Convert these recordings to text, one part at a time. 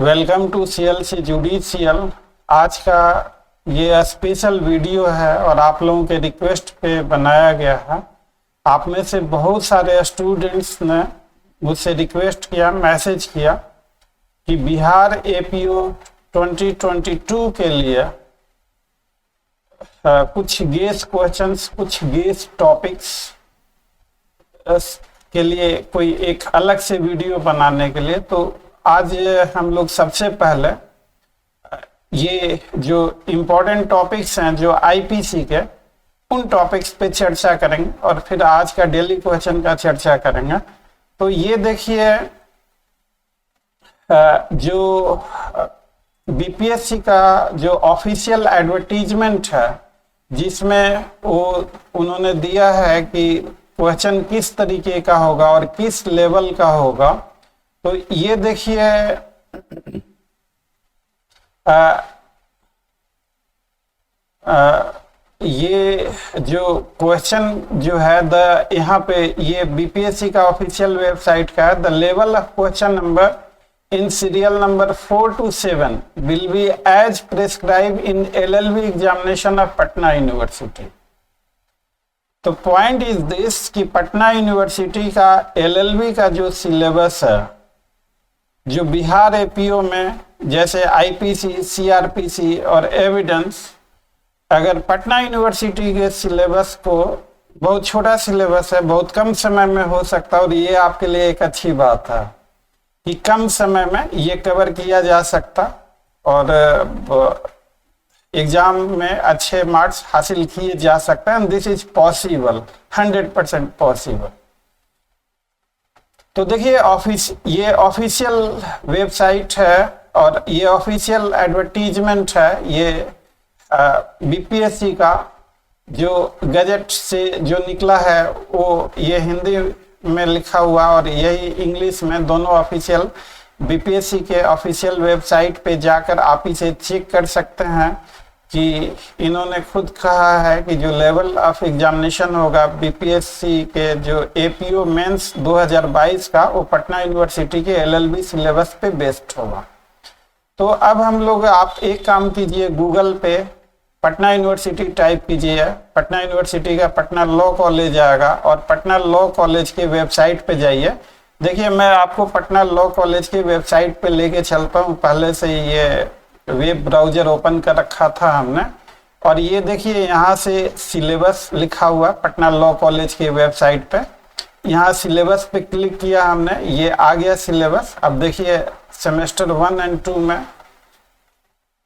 Welcome to CLC judicial. आज का ये स्पेशल वीडियो है और आप लोगों के रिक्वेस्ट पे बनाया गया है। आप में से बहुत सारे स्टूडेंट्स ने मुझसे रिक्वेस्ट किया, मैसेज किया कि बिहार APO 2022 के लिए कुछ गेस क्वेश्चंस, कुछ गेस टॉपिक्स के लिए कोई एक अलग से वीडियो बनाने के लिए। तो आज हम लोग सबसे पहले ये जो इम्पोर्टेंट टॉपिक्स हैं जो IPC के, उन टॉपिक्स पे चर्चा करेंगे और फिर आज का डेली क्वेश्चन का चर्चा करेंगे। तो ये देखिए, जो BPSC का जो ऑफिशियल एडवर्टीजमेंट है, जिसमें वो उन्होंने दिया है कि क्वेश्चन किस तरीके का होगा और किस लेवल का होगा। तो ये देखिए, ये जो क्वेश्चन जो है यहाँ पे ये BPSC का ऑफिशियल वेबसाइट का है। The level of question number in serial number 4 to 7 will be as prescribe in LLB examination of Patna university. तो पॉइंट इज दिस कि पटना यूनिवर्सिटी का LLB का जो सिलेबस है, जो बिहार APO में जैसे IPC, CRPC और एविडेंस, अगर पटना यूनिवर्सिटी के सिलेबस को, बहुत छोटा सिलेबस है, बहुत कम समय में हो सकता है और ये आपके लिए एक अच्छी बात है कि कम समय में ये कवर किया जा सकता और एग्जाम में अच्छे मार्क्स हासिल किए जा सकते हैं। This is possible, 100% possible. तो देखिए, ये ऑफिशियल वेबसाइट है और ये ऑफिशियल एडवर्टीजमेंट है। ये BPSC का जो गजट से जो निकला है, वो ये हिंदी में लिखा हुआ और यही इंग्लिश में, दोनों ऑफिशियल BPSC के ऑफिशियल वेबसाइट पे जाकर आप इसे चेक कर सकते हैं कि इन्होंने खुद कहा है कि जो लेवल ऑफ एग्जामिनेशन होगा BPSC के जो APO मेंस 2022 का, वो पटना यूनिवर्सिटी के LLB सिलेबस पे बेस्ड होगा। तो अब हम लोग, आप एक काम कीजिए, गूगल पे पटना यूनिवर्सिटी टाइप कीजिए। पटना यूनिवर्सिटी का पटना लॉ कॉलेज आएगा और पटना लॉ कॉलेज के वेबसाइट पे जाइए। देखिए, मैं आपको पटना लॉ कॉलेज के वेबसाइट पे लेके चलता हूँ। पहले से ये वेब ब्राउजर ओपन कर रखा था हमने, और ये देखिए यहाँ से सिलेबस लिखा हुआ पटना लॉ कॉलेज के वेबसाइट पे। यहाँ सिलेबस पे क्लिक किया हमने, ये आ गया सिलेबस। अब देखिए, सेमेस्टर 1 और 2 में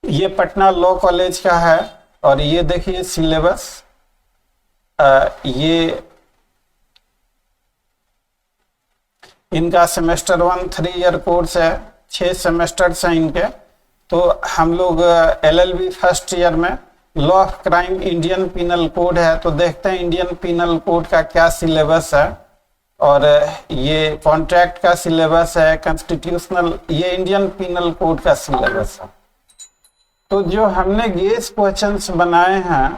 ये पटना लॉ कॉलेज का है और ये देखिए सिलेबस। ये इनका सेमेस्टर 1 3 ईयर कोर्स है, 6 सेमेस्टर्स हैं इनके। तो हम लोग LLB फर्स्ट ईयर में law of crime Indian penal code है, तो देखते हैं इंडियन पीनल कोड का क्या सिलेबस है। और ये कॉन्ट्रैक्ट का सिलेबस है, कॉन्स्टिट्यूशनल, ये इंडियन पीनल कोड का सिलेबस है। तो जो हमने गेस क्वेश्चंस बनाए हैं,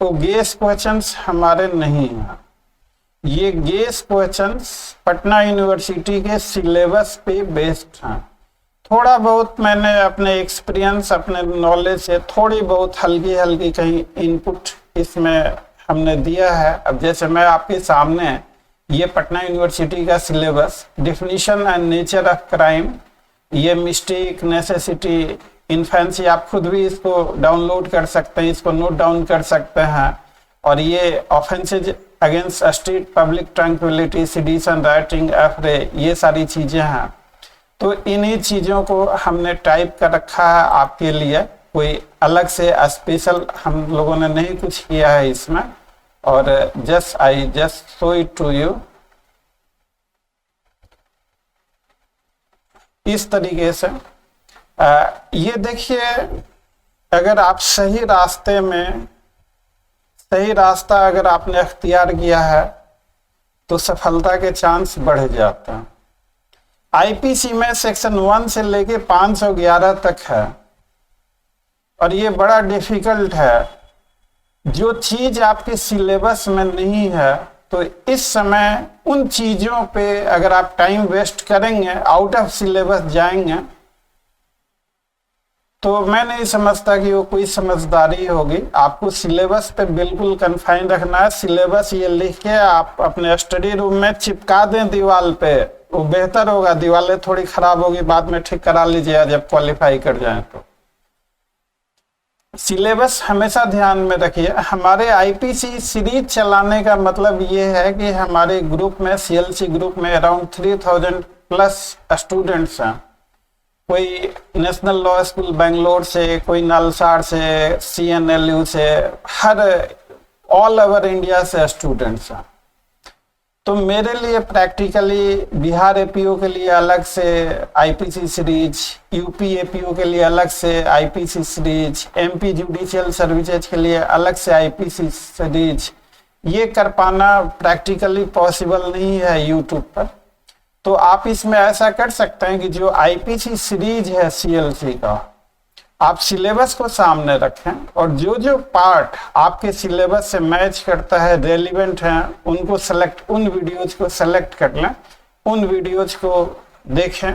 तो गेस क्वेश्चंस हमारे नहीं हैं। ये गेस क्वेश्चंस पटना यूनिवर्सिटी के सिलेबस पे बेस्ड हैं। थोड़ा बहुत मैंने अपने एक्सपीरियंस, अपने नॉलेज से थोड़ी बहुत हल्की हल्की कहीं इनपुट इसमें हमने दिया है। अब जैसे मैं आपके सामने, ये पटना यूनिवर्सिटी का syllabus, definition and nature of crime, ये मिस्टेक, नेसेसिटी, इन्फेंसी, आप खुद भी इसको डाउनलोड कर सकते हैं, इसको नोट डाउन कर सकते हैं। और ये offences against state public tranquility, sedition, rioting, affray, ये सारी चीजें हैं। तो इन्हीं चीजों को हमने टाइप कर रखा है आपके लिए। कोई अलग से स्पेशल हम लोगों ने नहीं कुछ किया है इसमें, और I just show it to you. इस तरीके से ये देखिए, अगर आप सही रास्ते में, सही रास्ता अगर आपने अख्तियार किया है तो सफलता के चांस बढ़ जाते हैं। IPC में सेक्शन 1 से लेके 511 तक है और ये बड़ा डिफिकल्ट है। जो चीज आपके सिलेबस में नहीं है, तो इस समय उन चीजों पे अगर आप टाइम वेस्ट करेंगे, आउट ऑफ सिलेबस जाएंगे, तो मैं नहीं समझता कि वो कोई समझदारी होगी। आपको सिलेबस पे बिल्कुल कन्फाइन रखना है। सिलेबस ये लिख के आप अपने स्टडी रूम में चिपका दें दीवार पे, वो बेहतर होगा। दीवारें थोड़ी खराब होगी, बाद में ठीक करा लीजिएगा जब क्वालिफाई कर जाए। तो सिलेबस हमेशा ध्यान में रखिए। हमारे आईपीसी सीरीज चलाने का मतलब ये है कि हमारे ग्रुप में, सीएलसी ग्रुप में अराउंड 3000 प्लस स्टूडेंट्स हैं। कोई नेशनल लॉ स्कूल बेंगलोर से, कोई नलसाड़ से, सीएनएलयू से, हर ऑल ओवर इंडिया से स्टूडेंट्स हैं। तो मेरे लिए प्रैक्टिकली बिहार एपीओ के लिए अलग से आईपीसी सीरीज, यूपी एपीओ के लिए अलग से IPC series, MP judicial services के लिए अलग से आईपीसी सीरीज, ये कर पाना प्रैक्टिकली पॉसिबल नहीं है यूट्यूब पर। तो आप इसमें ऐसा कर सकते हैं कि जो आईपीसी सीरीज है सीएलसी का, आप सिलेबस को सामने रखें और जो जो पार्ट आपके सिलेबस से मैच करता है, रेलिवेंट है, उनको सेलेक्ट, उन वीडियोज को सेलेक्ट कर लें, उन वीडियोज को देखें,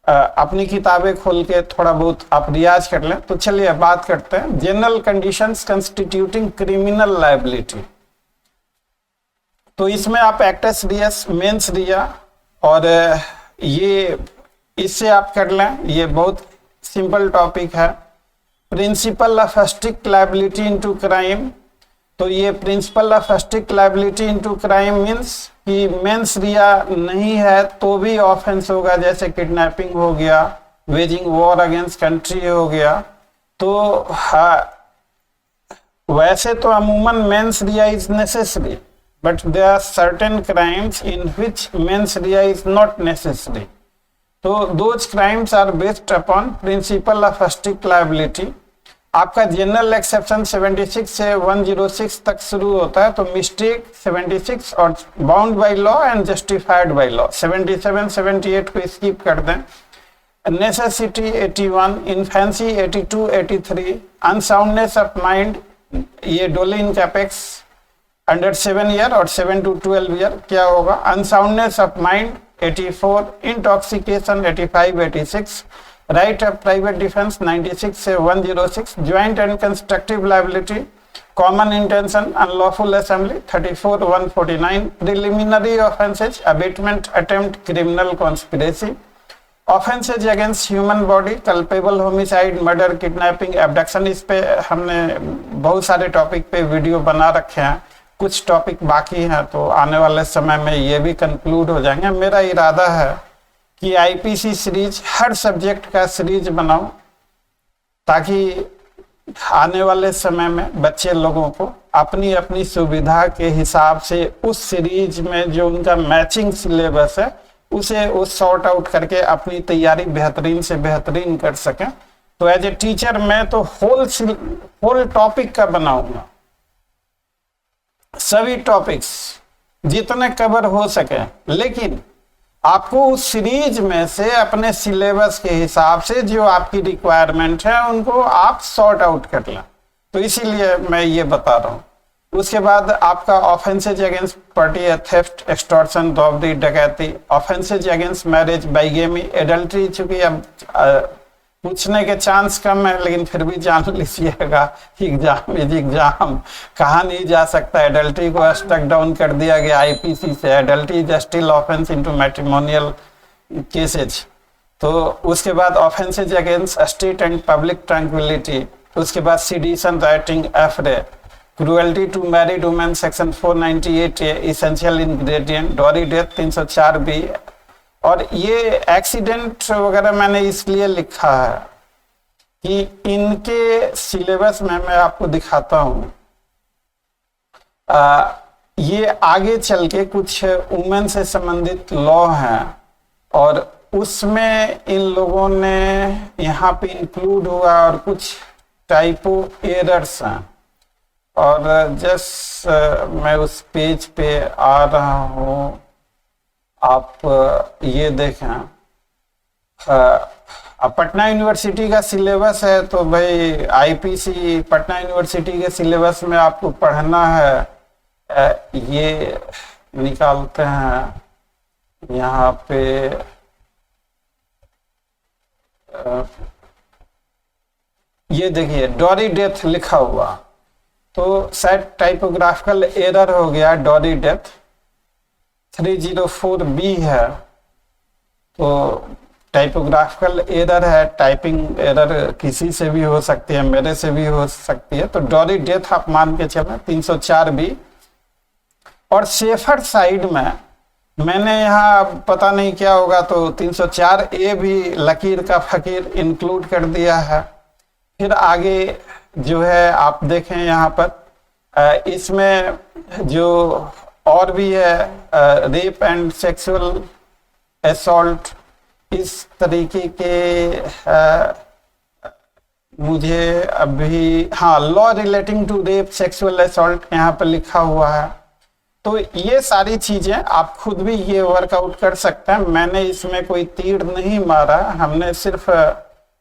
अपनी किताबें खोल के थोड़ा बहुत आप रियाज कर लें। तो चलिए बात करते हैं general conditions constituting criminal liability. तो इसमें आप एक्टस रियस, मेंस रिया, और ये इससे आप कर लें। ये बहुत सिंपल टॉपिक है। Principle of strict liability into crime. तो ये principle of strict liability into crime means कि मेंस रिया नहीं है तो भी ऑफेंस होगा, जैसे किडनैपिंग हो गया, वेजिंग वॉर अगेंस्ट कंट्री हो गया। तो वैसे तो अमूमन mains Riya is necessary, but there are certain crimes in which mens rea is not necessary. So those crimes are based upon principle of strict liability. आपका general exception 76 से 106 तक शुरू होता है। तो मिस्टेक 76 और bound by law and justified by law 77, 78 को skip कर दें। Necessity 81, infancy 82, 83, unsoundness of mind, ये डोलिन कैपेक्स अंडर 7 ईयर और 7 to 12 ईयर क्या होगा। Unsoundness of mind 84, intoxication 85, 86, right of private defence 96 से 106, joint and constructive liability, common intention, unlawful assembly 34, 149, preliminary offences, abetment attempt, criminal conspiracy, offences against human body, culpable homicide, murder, kidnapping, abduction. इस पे हमने बहुत सारे topic पे video बना रखे हैं, कुछ टॉपिक बाकी हैं, तो आने वाले समय में ये भी कंक्लूड हो जाएंगे। मेरा इरादा है कि आईपीसी सीरीज हर सब्जेक्ट का सीरीज बनाऊं, ताकि आने वाले समय में बच्चे लोगों को अपनी अपनी सुविधा के हिसाब से उस सीरीज में जो उनका मैचिंग सिलेबस है उसे वो सॉर्ट आउट करके अपनी तैयारी बेहतरीन से बेहतरीन कर सकें। तो एज ए टीचर मैं तो होल टॉपिक का बनाऊंगा, सभी टॉपिक्स जितने कवर हो सके, लेकिन आपको उस सीरीज में से अपने सिलेबस के हिसाब से जो आपकी रिक्वायरमेंट है उनको आप सॉर्ट आउट कर लें। तो इसीलिए मैं ये बता रहा हूँ। उसके बाद आपका offences against property, theft, extortion, robbery, डकैती, offences against marriage, bigamy, adultery, चूंकि अब पूछने के चांस कम है, लेकिन फिर भी जान लीजिएगा, एग्जाम इज एग्जाम, कहा नहीं जा सकता। एडल्ट्री को स्टक डाउन कर दिया गया आईपीसी से। Adultery is still offence into matrimonial cases. तो उसके बाद offences against state and public tranquility, उसके बाद sedition, rioting, affray, cruelty to married women section 498 essential ingredient, dowry death 304 B. और ये एक्सीडेंट वगैरह मैंने इसलिए लिखा है कि इनके सिलेबस में मैं आपको दिखाता हूं, ये आगे चल के कुछ वुमेन से संबंधित लॉ हैं और उसमें इन लोगों ने यहाँ पे इंक्लूड हुआ और कुछ टाइपो एरर्स हैं। और जस्ट मैं उस पेज पे आ रहा हूँ, आप ये देखें। पटना यूनिवर्सिटी का सिलेबस है, तो भाई आईपीसी पटना यूनिवर्सिटी के सिलेबस में आपको पढ़ना है। ये निकालते हैं यहाँ पे ये देखिए डॉरी डेथ लिखा हुआ, तो शायद टाइपोग्राफिकल एरर हो गया। डॉरी डेथ 304B है, तो टाइपोग्राफिकल एरर है, टाइपिंग एरर किसी से भी हो सकती है, मेरे से भी हो सकती है। तो डॉरी डेथ आप मान के चलें 304B। और सेफर साइड में मैंने यहाँ पता नहीं क्या होगा तो 304A भी लकीर का फकीर इंक्लूड कर दिया है। फिर आगे जो है आप देखें यहाँ पर इसमें जो और भी है रेप एंड सेक्सुअल असॉल्ट, इस तरीके के मुझे अभी हाँ law relating to rape sexual assault यहाँ पर लिखा हुआ है। तो ये सारी चीजें आप खुद भी ये वर्कआउट कर सकते हैं। मैंने इसमें कोई तीर नहीं मारा, हमने सिर्फ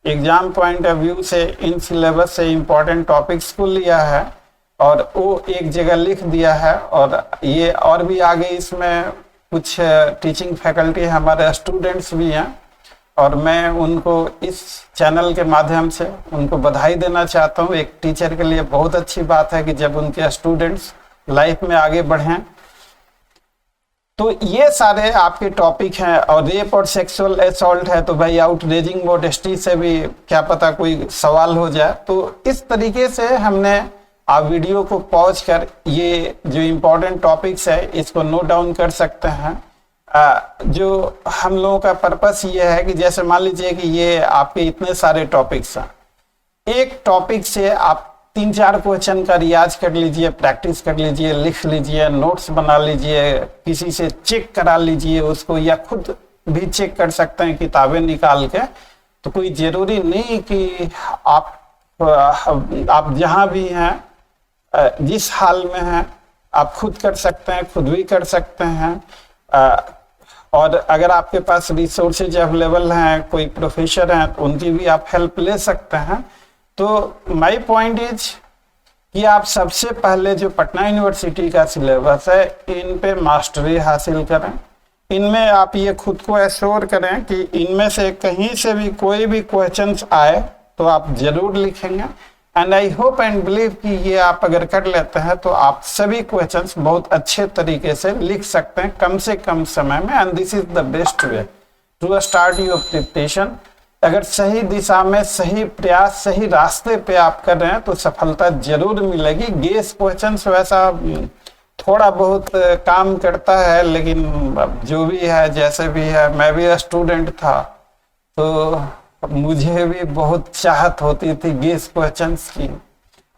एग्जाम पॉइंट ऑफ व्यू से इन सिलेबस से इम्पोर्टेंट टॉपिक्स को लिया है और वो एक जगह लिख दिया है। और ये और भी आगे इसमें कुछ टीचिंग फैकल्टी हमारे स्टूडेंट्स भी हैं और मैं उनको इस चैनल के माध्यम से उनको बधाई देना चाहता हूँ। एक टीचर के लिए बहुत अच्छी बात है कि जब उनके स्टूडेंट्स लाइफ में आगे बढ़ें। तो ये सारे आपके टॉपिक हैं। और रेप और सेक्सुअल असॉल्ट है तो भाई आउटरेजिंग मॉडेस्टी से भी क्या पता कोई सवाल हो जाए। तो इस तरीके से हमने आप वीडियो को पॉज कर ये जो इम्पोर्टेंट टॉपिक्स है इसको नोट डाउन कर सकते हैं। जो हम लोगों का पर्पस ये है कि जैसे मान लीजिए कि ये आपके इतने सारे टॉपिक्स हैं, एक टॉपिक से आप 3-4 क्वेश्चन का रियाज कर लीजिए, प्रैक्टिस कर लीजिए, लिख लीजिए, नोट्स बना लीजिए, किसी से चेक करा लीजिए उसको, या खुद भी चेक कर सकते हैं किताबें निकाल के। तो कोई जरूरी नहीं कि आप जहाँ भी हैं जिस हाल में हैं आप खुद कर सकते हैं, खुद भी कर सकते हैं। और अगर आपके पास रिसोर्सेज अवेलेबल हैं, कोई प्रोफेसर हैं तो उनकी भी आप हेल्प ले सकते हैं। तो माय पॉइंट इज कि आप सबसे पहले जो पटना यूनिवर्सिटी का सिलेबस है इन पे मास्टरी हासिल करें। इनमें आप ये खुद को एश्योर करें कि इनमें से कहीं से भी कोई भी क्वेश्चंस आए तो आप जरूर लिखेंगे। And I hope and believe कि ये आप अगर कर लेते हैं तो आप सभी क्वेश्चंस बहुत अच्छे तरीके से लिख सकते हैं कम से कम समय में। And this is the best way to start your preparation. अगर सही दिशा में सही प्रयास सही रास्ते पे आप कर रहे हैं तो सफलता जरूर मिलेगी। गेस क्वेश्चंस वैसा थोड़ा बहुत काम करता है, लेकिन जो भी है जैसे भी है, मैं भी स्टूडेंट था तो मुझे भी बहुत चाहत होती थी गेस क्वेश्चंस की।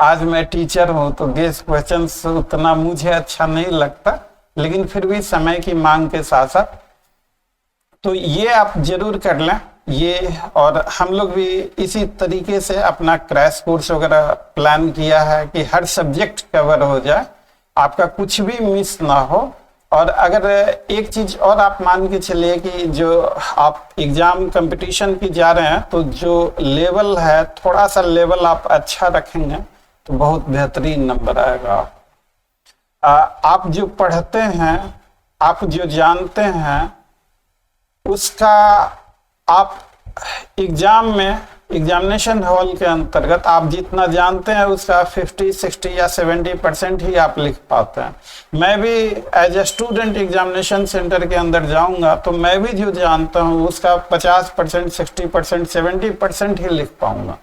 आज मैं टीचर हूँ तो गेस क्वेश्चंस उतना मुझे अच्छा नहीं लगता, लेकिन फिर भी समय की मांग के साथ साथ तो ये आप जरूर कर लें ये। और हम लोग भी इसी तरीके से अपना क्रैश कोर्स वगैरह प्लान किया है कि हर सब्जेक्ट कवर हो जाए, आपका कुछ भी मिस ना हो। और अगर एक चीज और आप मान के चलिए कि जो आप एग्जाम कंपटीशन की जा रहे हैं तो जो लेवल है थोड़ा सा लेवल आप अच्छा रखेंगे तो बहुत बेहतरीन नंबर आएगा। आप जो पढ़ते हैं, आप जो जानते हैं, उसका आप एग्जाम में एग्जामिनेशन हॉल के अंतर्गत आप जितना जानते हैं उसका 50, 60 या 70% ही आप लिख पाते हैं। मैं भी as a student examination centre के अंदर जाऊंगा तो मैं भी जो जानता हूं उसका 50%, 60%, 70% ही लिख पाऊंगा।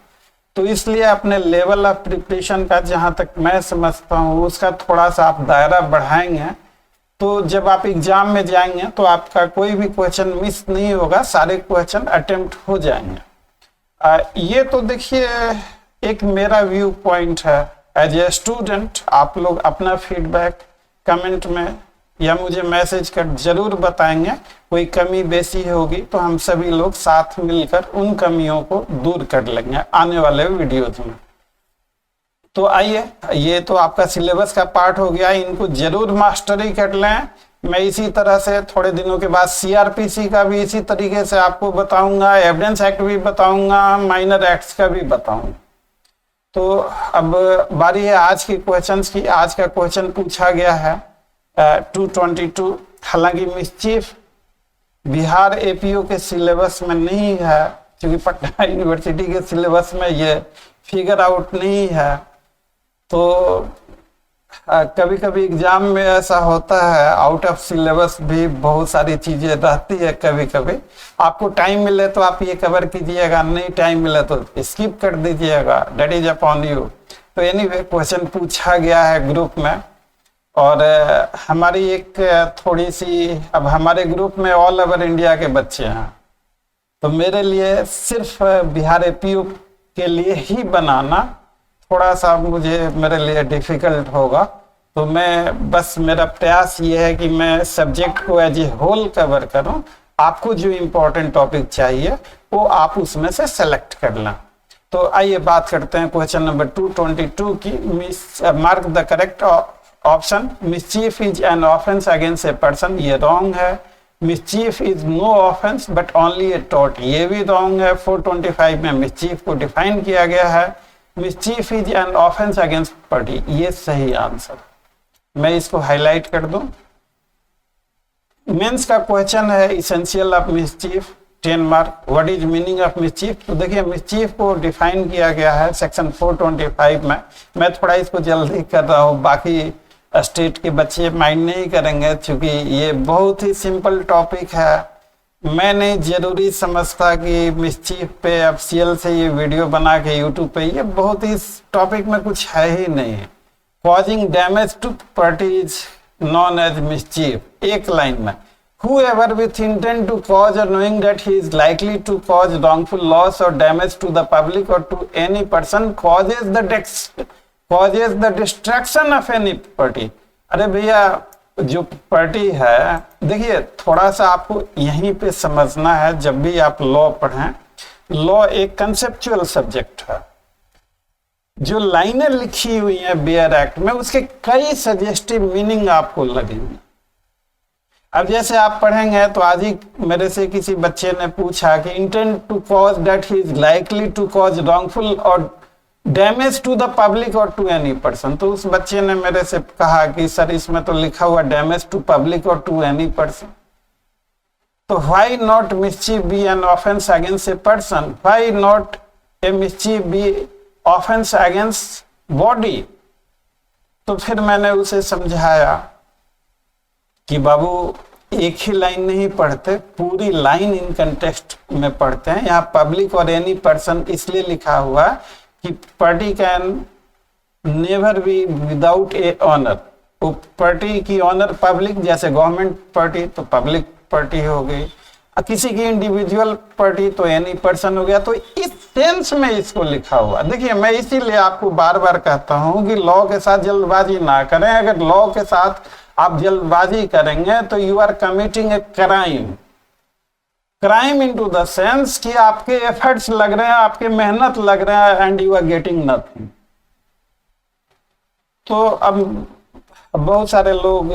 तो इसलिए अपने लेवल ऑफ प्रिपरेशन का जहां तक मैं समझता हूं उसका थोड़ा सा आप दायरा बढ़ाएंगे तो जब आप एग्जाम में जाएंगे तो आपका कोई भी क्वेश्चन मिस नहीं होगा, सारे क्वेश्चन अटेम्प्ट हो जाएंगे। ये तो देखिए एक मेरा व्यू पॉइंट है एज ए स्टूडेंट। आप लोग अपना फीडबैक कमेंट में या मुझे मैसेज कर जरूर बताएंगे। कोई कमी बेसी होगी तो हम सभी लोग साथ मिलकर उन कमियों को दूर कर लेंगे आने वाले वीडियोज में। तो आइए, ये तो आपका सिलेबस का पार्ट हो गया, इनको जरूर मास्टरी कर लें। मैं इसी तरह से थोड़े दिनों के बाद सीआरपीसी का भी इसी तरीके से आपको बताऊंगा, एविडेंस एक्ट भी बताऊंगा, माइनर एक्ट्स का भी बताऊंगा। तो अब बारी है आज के क्वेश्चंस की। आज का क्वेश्चन पूछा गया है 222। हालांकि मिसचीफ बिहार एपीओ के सिलेबस में नहीं है, क्योंकि पटना यूनिवर्सिटी के सिलेबस में ये फिगर आउट नहीं है। तो कभी कभी एग्जाम में ऐसा होता है, आउट ऑफ सिलेबस भी बहुत सारी चीजें रहती है। कभी कभी आपको टाइम मिले तो आप ये कवर कीजिएगा, नहीं टाइम मिले तो स्किप कर दीजिएगा, डेट इज अपॉन यू। तो एनीवे क्वेश्चन पूछा गया है ग्रुप में, और हमारी एक थोड़ी सी, अब हमारे ग्रुप में ऑल ओवर इंडिया के बच्चे हैं, तो मेरे लिए सिर्फ बिहार एपीयू के लिए ही बनाना थोड़ा सा मुझे, मेरे लिए डिफिकल्ट होगा। तो मैं बस, मेरा प्रयास ये है कि मैं सब्जेक्ट को एज ए होल कवर करूं। आपको जो इम्पोर्टेंट टॉपिक चाहिए वो आप उसमें से सेलेक्ट कर लें। तो आइए बात करते हैं क्वेश्चन नंबर 222 की। Mark the correct option. Mischief is an offence against a person, ये रॉन्ग है। Mischief is no offence but only a टॉट, ये भी रॉन्ग है। 425 में मिसचीफ को डिफाइन किया गया है। Mischief is an offence against party, ये सही आंसर। मैं इसको हाईलाइट कर दूं। मेंस का क्वेश्चन है essential of mischief, 10 mark. What is meaning of mischief? तो देखिए मिसचीफ को डिफाइन किया गया है सेक्शन 425 में। मैं थोड़ा इसको जल्दी कर रहा हूँ, बाकी स्टेट के बच्चे माइंड नहीं करेंगे, क्योंकि ये बहुत ही सिंपल टॉपिक है। मैं नहीं जरूरी समझता कि मिसचीफ पे एफसीएल से ये वीडियो बना के यूट्यूब पे, ये बहुत ही टॉपिक में कुछ है ही नहीं। Causing damage to party is known as mischief. एक लाइन में, whoever with intent to cause or knowing that he is likely to cause wrongful loss or damage to the public or to any person causes the destruction of any party। अरे भैया, जो party है, देखिए थोड़ा सा आपको यहीं पे समझना है। जब भी आप लॉ पढ़ें, लॉ एक कंसेप्चुअल सब्जेक्ट है। जो लाइनें लिखी हुई हैं बेयर एक्ट में, उसके कई सजेस्टिव मीनिंग आपको लगेंगे। अब जैसे आप पढ़ेंगे तो आज ही मेरे से किसी बच्चे ने पूछा कि intent to cause that he is likely to cause wrongful और डैमेज टू द पब्लिक और टू एनी पर्सन। तो उस बच्चे ने मेरे से कहा कि सर इसमें तो लिखा हुआ डैमेज टू पब्लिक और टू एनी पर्सन, तो why not mischief be an offence against a person, why not a mischief be offence against body. तो फिर मैंने उसे समझाया कि बाबू एक ही लाइन नहीं पढ़ते, पूरी लाइन इन कंटेक्स्ट में पढ़ते हैं। यहाँ पब्लिक और एनी पर्सन इसलिए लिखा हुआ कि party can never be without a honour. वो पार्टी की ऑनर पब्लिक, जैसे गवर्नमेंट पार्टी तो पब्लिक पार्टी हो गई, किसी की इंडिविजुअल पार्टी तो एनी पर्सन हो गया। तो इस सेंस में इसको लिखा हुआ। देखिए मैं इसीलिए आपको बार बार कहता हूं कि लॉ के साथ जल्दबाजी ना करें। अगर लॉ के साथ आप जल्दबाजी करेंगे तो you are committing a crime. Crime in to the sense कि आपके एफर्ट्स लग रहे हैं, आपके मेहनत लग रहे हैं, and you are getting nothing. तो अब बहुत सारे लोग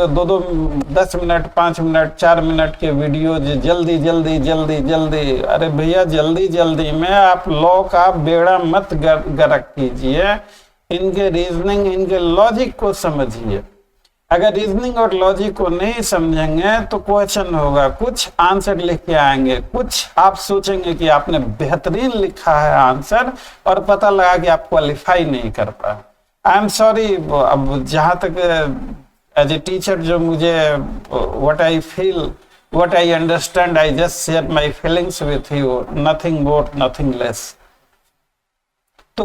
10 मिनट 5 मिनट 4 मिनट के वीडियो जल्दी जल्दी जल्दी जल्दी, अरे भैया जल्दी जल्दी में आप लॉ का बेड़ा मत गर्क कीजिए। इनके रीजनिंग, इनके लॉजिक को समझिए। अगर रीजनिंग और लॉजिक को नहीं समझेंगे तो क्वेश्चन होगा, कुछ आंसर लिख के आएंगे, कुछ आप सोचेंगे कि आपने बेहतरीन लिखा है आंसर, और पता लगा कि आप क्वालिफाई नहीं कर पाए। I am sorry. अब जहाँ तक एज ए टीचर जो मुझे what I feel, what I understand, I just share my feelings with you, nothing more nothing less. तो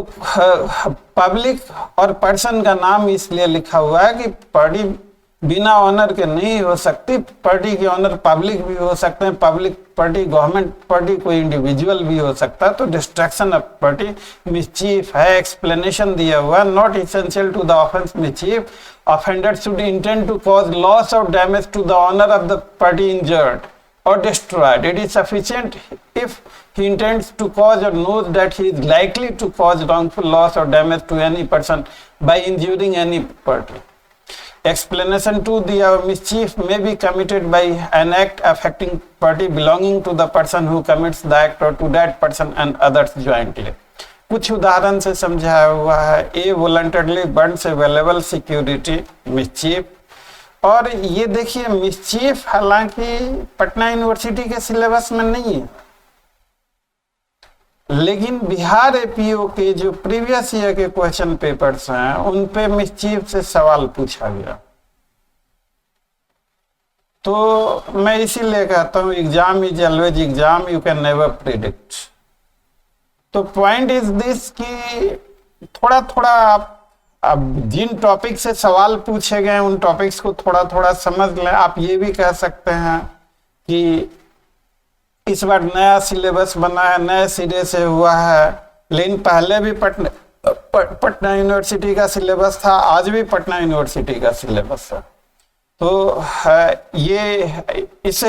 पब्लिक और पर्सन का नाम इसलिए लिखा हुआ है कि पार्टी बिना ऑनर के नहीं हो सकती। पार्टी के ऑनर पब्लिक भी हो सकते हैं, पब्लिक पार्टी गवर्नमेंट पार्टी कोई इंडिविजुअल भी हो सकता है। तो डिस्ट्रक्शन ऑफ पार्टी मिसचीफ है, एक्सप्लेनेशन दिया हुआ, not essential to the offence mischief. Offender should intend to cause loss और damage to the owner of the party injured or destroyed. It is sufficient if he intends to cause or knows that he is likely to cause wrongful loss or damage to any person by injuring any party. Explanation to the mischief may be committed by an act affecting party belonging to the person who commits the act or to that person and others jointly. कुछ उदाहरण से समझाया हुआ है। A voluntarily burns a valuable security, mischief। और ये देखिए mischief हालांकि पटना यूनिवर्सिटी के सिलेबस में नहीं है, लेकिन बिहार एपीओ के जो प्रीवियस ईयर के क्वेश्चन पेपर्स हैं उन पे मिसचीफ से सवाल पूछा गया। तो मैं इसीलिए कहता हूं exam is always exam, you can never predict. तो पॉइंट इज दिस कि थोड़ा थोड़ा आप अब जिन टॉपिक से सवाल पूछे गए उन टॉपिक्स को थोड़ा थोड़ा समझ लें। आप ये भी कह सकते हैं कि इस बार नया सिलेबस बना है, नए सिरे से हुआ है, लेकिन पहले भी पटना यूनिवर्सिटी का सिलेबस था, आज भी पटना यूनिवर्सिटी का सिलेबस है। तो ये इस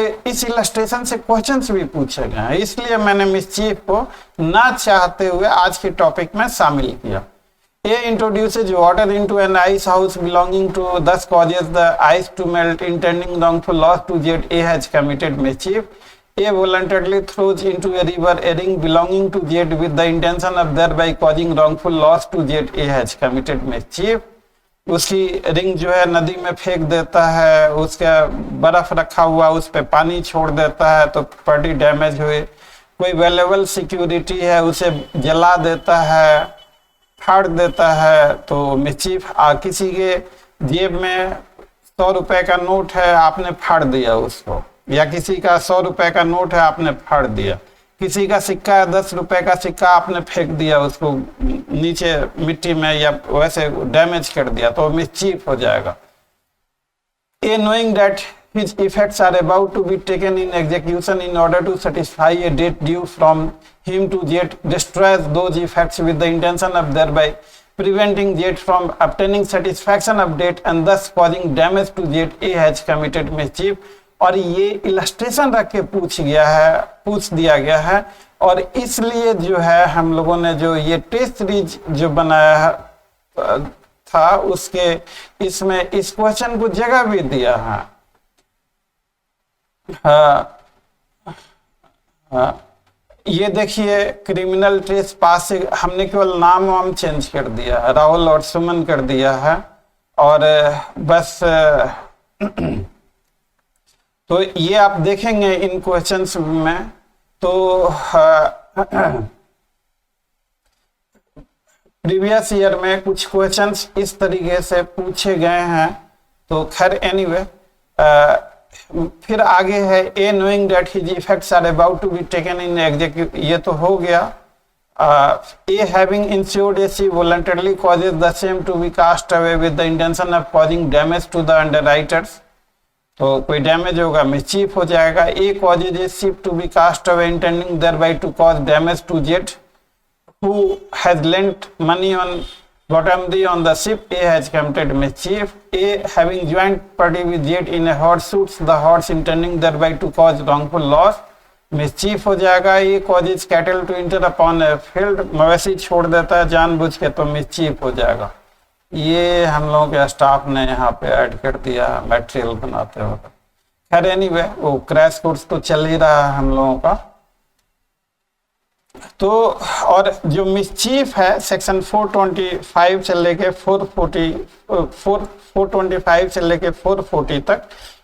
इलस्ट्रेशन से क्वेश्चंस भी पूछे गए हैं, इसलिए मैंने मिसचीफ को ना चाहते हुए आज के टॉपिक में शामिल किया। A introduces water into an ice house belonging to, thus causes the ice to melt, intending wrongful loss to Z. A has committed mischief. A voluntarily throws into a river a ring belonging to Z with the intention of thereby causing wrongful loss to Z. A has committed mischief. उसकी ring जो है नदी में फेंक देता है, उसका बर्फ रखा हुआ उस पर पानी छोड़ देता है तो प्रॉपर्टी डैमेज हुए। कोई वैल्यूएबल सिक्योरिटी है उसे जला देता है, फाड़ देता है, तो मिसचीफ। किसी के जेब में 100 रुपए का नोट है, आपने फाड़ दिया उसको, या किसी का 100 रुपए का नोट है आपने फाड़ दिया, किसी का सिक्का है 10 रुपए का सिक्का आपने फेंक दिया उसको नीचे मिट्टी में या वैसे डैमेज कर दिया, तो मिसचीफ हो जाएगा। A knowing that his effects are about to be taken in execution in order to satisfy a debt due from him to Z, destroys those effects with the intention of thereby preventing Z from obtaining satisfaction of debt and thus causing damage to Z. A has committed mischief। और ये illustration रख के पूछ दिया गया है, और इसलिए जो है हम लोगों ने जो ये टेस्ट सीरीज जो बनाया था उसके इसमें इस क्वेश्चन को जगह भी दिया है। ये देखिए क्रिमिनल ट्रेस पास से हमने केवल नाम चेंज कर दिया है, राहुल और सुमन कर दिया है, और बस तो ये आप देखेंगे इन क्वेश्चंस में तो प्रीवियस ईयर में कुछ क्वेश्चंस इस तरीके से पूछे गए हैं। तो खैर एनीवे फिर आगे है a knowing that his effects are about to be taken in execute, ये तो हो गया। A having insured a sea voluntarily causes the same to be cast away with the intention of causing damage to the underwriters, तो कोई damage होगा mischief हो जाएगा। A causes a ship to be cast away intending thereby to cause damage to Z who has lent money on bottom D on the ship. A has committed mischief. A having joined party with Z in a horse shoots the horse intending thereby to cause wrongful loss, mischief हो जाएगा। A causes cattle to enter upon a field, मवेशी छोड़ देता है जानबूझ के, तो mischief हो जाएगा। ये हम लोगों के स्टाफ ने यहाँ पे ऐड कर दिया मटेरियल बनाते वक्त। खैर एनीवे वो क्रैश कोर्स तो चल ही रहा है हम लोगों का। तो और जो मिसचीफ है सेक्शन 425 से लेके 425 से लेके 440 तक,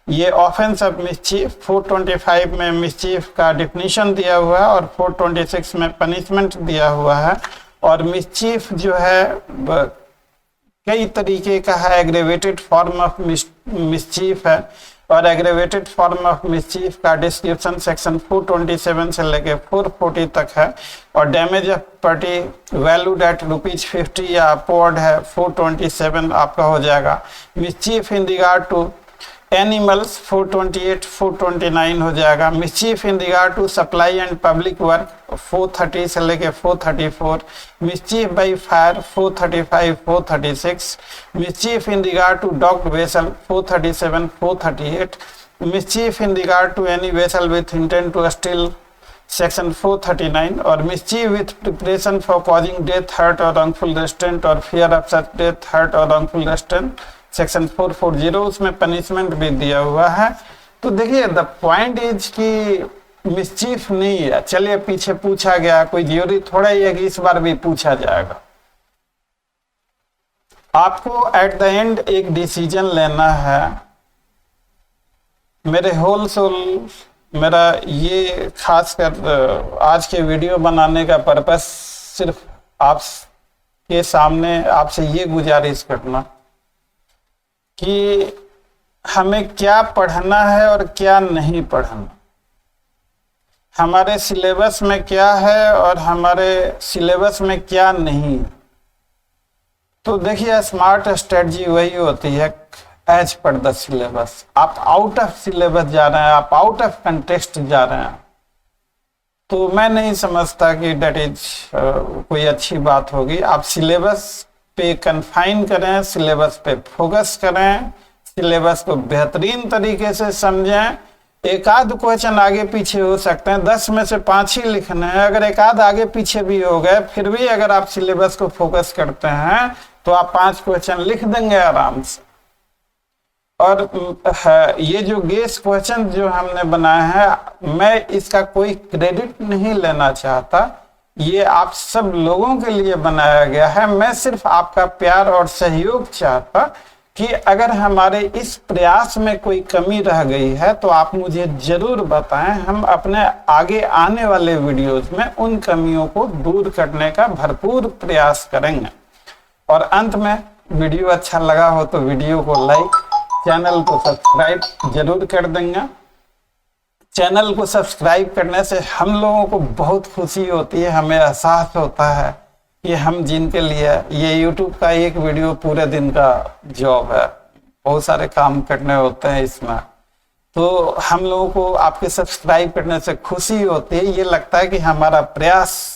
ये ऑफेंस ऑफ मिसचीफ 425 में मिसचीफ का डिफिनीशन दिया हुआ है और 426 में पनिशमेंट दिया हुआ है। और मिसचीफ जो है कई तरीके का है, एग्रेवेटेड फॉर्म ऑफ मिसचीफ है, और एग्रेवेटेड फॉर्म ऑफ मिसचीफ का डिस्क्रिप्शन सेक्शन 427 से लेके 440 तक है। और damage of property valued at ₹50 या अपवर्ड है 427 आपका हो जाएगा। Mischief in regard to animals 428 429 हो जाएगा। Mischief in regard to supply and public work 430 से लेके 434। Mischief by fire 435 436। Mischief in regard to docked vessel 437 438। Mischief in regard to any vessel with intent to steal section 439। और mischief with preparation for causing death, hurt और wrongful restraint और fear of such death, hurt और wrongful restraint section 440, उसमें punishment भी दिया हुआ है। तो देखिए द पॉइंट इज कि मिसचीफ नहीं है, चलिए पीछे पूछा गया, कोई जरूरी थोड़ा ही है कि इस बार भी पूछा जाएगा। आपको एट द एंड एक डिसीजन लेना है। मेरे होल सोल मेरा ये खासकर आज के वीडियो बनाने का पर्पस सिर्फ आप के सामने आपसे ये गुजारिश करना कि हमें क्या पढ़ना है और क्या नहीं पढ़ना, हमारे सिलेबस में क्या है और हमारे सिलेबस में क्या नहीं है। तो देखिए, स्मार्ट स्ट्रेटजी वही होती है एज पर द सिलेबस। आप आउट ऑफ सिलेबस जा रहे हैं, आप आउट ऑफ कंटेक्स्ट जा रहे हैं, तो मैं नहीं समझता कि डेट इज कोई अच्छी बात होगी। आप सिलेबस पे कन्फाइन करें, सिलेबस पे फोकस करें, सिलेबस को बेहतरीन तरीके से समझें। एक आध क्वेश्चन आगे पीछे हो सकते हैं, 10 में से 5 ही लिखने हैं। अगर एक आध आगे पीछे भी हो गए, फिर भी अगर आप सिलेबस को फोकस करते हैं तो आप 5 क्वेश्चन लिख देंगे आराम से। और ये जो गेस क्वेश्चन जो हमने बनाए हैं, मैं इसका कोई क्रेडिट नहीं लेना चाहता, ये आप सब लोगों के लिए बनाया गया है। मैं सिर्फ आपका प्यार और सहयोग चाहता कि अगर हमारे इस प्रयास में कोई कमी रह गई है तो आप मुझे जरूर बताएं। हम अपने आगे आने वाले वीडियोस में उन कमियों को दूर करने का भरपूर प्रयास करेंगे। और अंत में, वीडियो अच्छा लगा हो तो वीडियो को लाइक, चैनल को सब्सक्राइब जरूर कर देंगे। चैनल को सब्सक्राइब करने से हम लोगों को बहुत खुशी होती है, हमें एहसास होता है कि हम जिनके लिए ये YouTube का एक वीडियो पूरे दिन का जॉब है, बहुत सारे काम करने होते हैं इसमें, तो हम लोगों को आपके सब्सक्राइब करने से खुशी होती है। ये लगता है कि हमारा प्रयास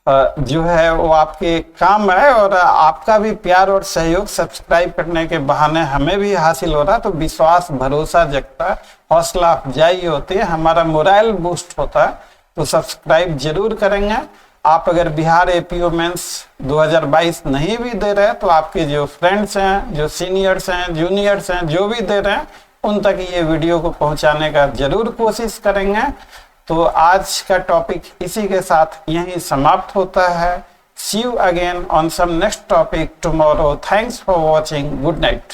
जो है वो आपके काम है और आपका भी प्यार और सहयोग सब्सक्राइब करने के बहाने हमें भी हासिल हो रहा है। तो विश्वास, भरोसा जगता है, हौसला अफजाई होती है, हमारा मोरल बूस्ट होता है। तो सब्सक्राइब जरूर करेंगे। आप अगर बिहार एपीओ मेंस 2022 नहीं भी दे रहे हैं तो आपके जो फ्रेंड्स हैं, जो सीनियर्स हैं, जूनियर्स हैं, जो भी दे रहे हैं, उन तक ये वीडियो को पहुंचाने का जरूर कोशिश करेंगे। तो आज का टॉपिक इसी के साथ यहीं समाप्त होता है। See you again on some next topic tomorrow. Thanks for watching. Good night.